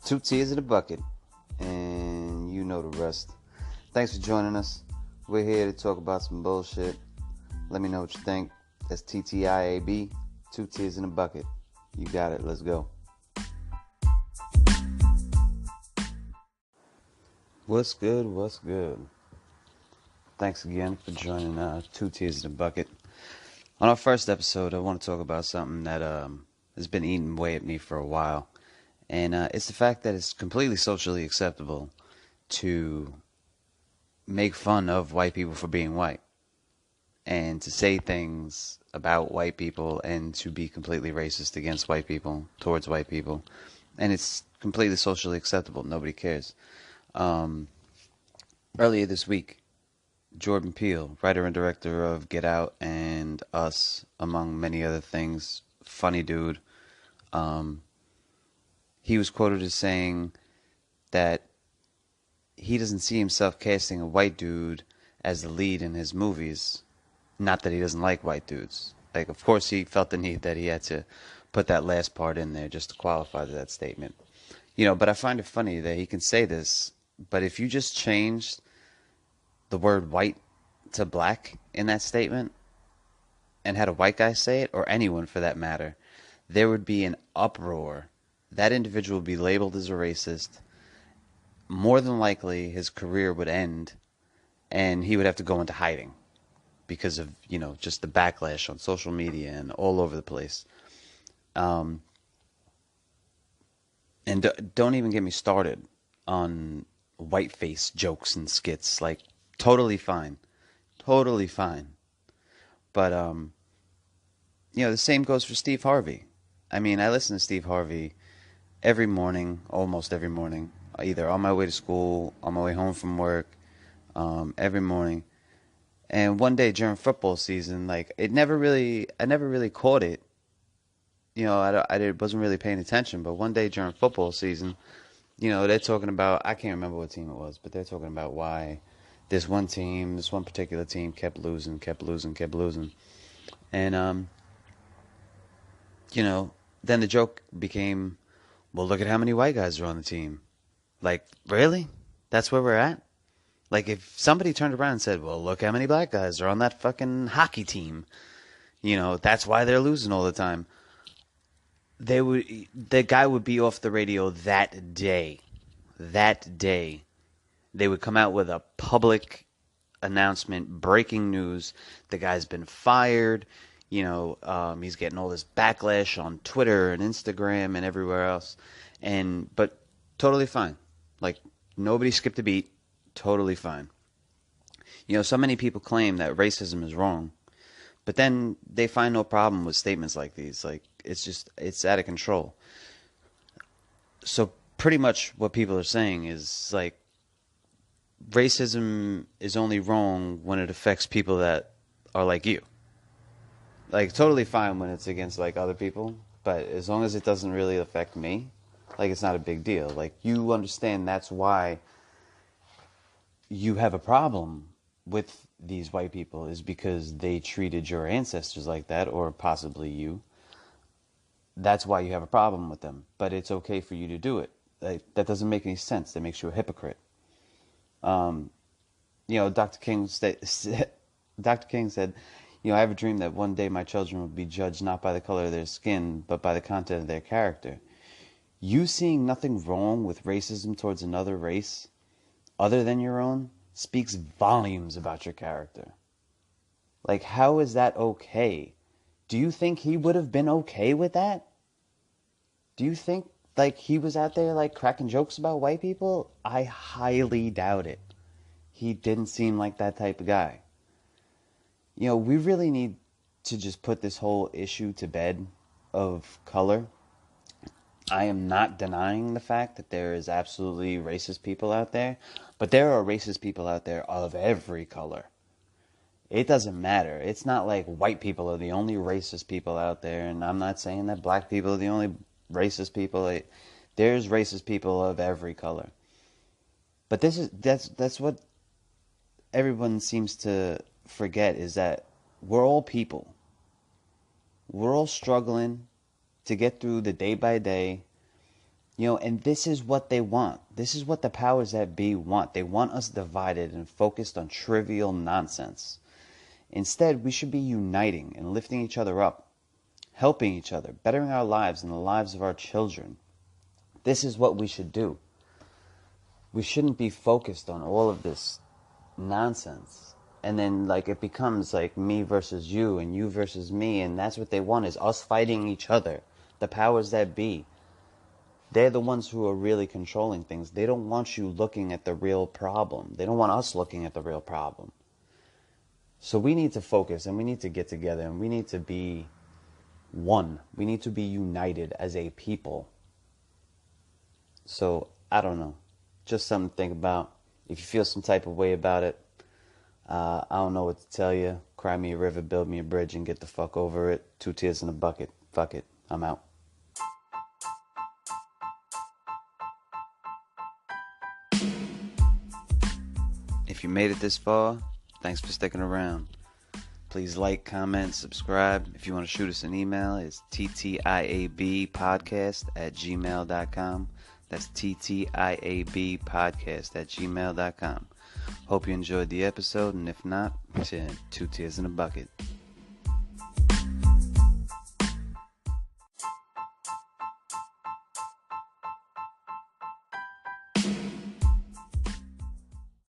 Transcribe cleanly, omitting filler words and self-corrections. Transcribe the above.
Two tears in a bucket, and you know the rest. Thanks for joining us. We're here to talk about some bullshit. Let me know what you think. That's TTIAB, two tears in a bucket. You got it. Let's go. What's good? What's good? Thanks again for joining Two Tears in a Bucket. On our first episode, I want to talk about something that has been eating away at me for a while. And it's the fact that it's completely socially acceptable to make fun of white people for being white. And to say things about white people and to be completely racist against white people, towards white people. And it's completely socially acceptable. Nobody cares. Earlier this week, Jordan Peele, writer and director of Get Out and Us, among many other things, funny dude, he was quoted as saying that he doesn't see himself casting a white dude as the lead in his movies. Not that he doesn't like white dudes. Like, of course, he felt the need that he had to put that last part in there just to qualify that statement. But I find it funny that he can say this, but if you just changed the word white to black in that statement and had a white guy say it, or anyone for that matter, there would be an uproar. That individual would be labeled as a racist. More than likely, his career would end, and he would have to go into hiding because of, just the backlash on social media and all over the place. And don't even get me started on whiteface jokes and skits. Like, totally fine. Totally fine. But, the same goes for Steve Harvey. I mean, I listen to Steve Harvey every morning, almost every morning, either on my way to school, on my way home from work, every morning. And one day during football season, like, I never really caught it. I wasn't really paying attention, but one day during football season, they're talking about, I can't remember what team it was, but they're talking about why this one particular team kept losing. And, then the joke became, well, look at how many white guys are on the team. Like, really? That's where we're at? Like, if somebody turned around and said, well, look how many black guys are on that fucking hockey team, that's why they're losing all the time. The guy would be off the radio that day. That day. They would come out with a public announcement, breaking news. The guy's been fired. He's getting all this backlash on Twitter and Instagram and everywhere else. But totally fine. Like, nobody skipped a beat. Totally fine. So many people claim that racism is wrong, but then they find no problem with statements like these. Like, it's out of control. So pretty much what people are saying is, like, racism is only wrong when it affects people that are like you. Like, totally fine when it's against, like, other people, but as long as it doesn't really affect me, like, it's not a big deal. Like, you understand that's why you have a problem with these white people, is because they treated your ancestors like that, or possibly you. That's why you have a problem with them. But it's okay for you to do it. Like, that doesn't make any sense. That makes you a hypocrite. Dr. King said, I have a dream that one day my children will be judged not by the color of their skin, but by the content of their character. You seeing nothing wrong with racism towards another race other than your own speaks volumes about your character. Like, how is that okay? Do you think he would have been okay with that? Do you think, like, he was out there, like, cracking jokes about white people? I highly doubt it. He didn't seem like that type of guy. We really need to just put this whole issue to bed of color. I am not denying the fact that there is absolutely racist people out there, but there are racist people out there of every color. It doesn't matter. It's not like white people are the only racist people out there, and I'm not saying that black people are the only racist people. There's racist people of every color. But that's what everyone seems to forget, is that we're all people. We're all struggling to get through the day by day, And this is what they want. This is what the powers that be want. They want us divided and focused on trivial nonsense. Instead, we should be uniting and lifting each other up, helping each other, bettering our lives and the lives of our children. This is what we should do. We shouldn't be focused on all of this nonsense. And then it becomes me versus you and you versus me, and that's what they want, is us fighting each other. The powers that be. They're the ones who are really controlling things. They don't want you looking at the real problem. They don't want us looking at the real problem. So we need to focus, and we need to get together, and we need to be one. We need to be united as a people. So, I don't know. Just something to think about. If you feel some type of way about it, I don't know what to tell you. Cry me a river, build me a bridge, and get the fuck over it. 2 tears in a bucket. Fuck it. I'm out. If you made it this far, thanks for sticking around. Please like, comment, subscribe. If you want to shoot us an email, it's ttiabpodcast@gmail.com. That's ttiabpodcast@gmail.com. Hope you enjoyed the episode, and if not, 2 tears in a bucket.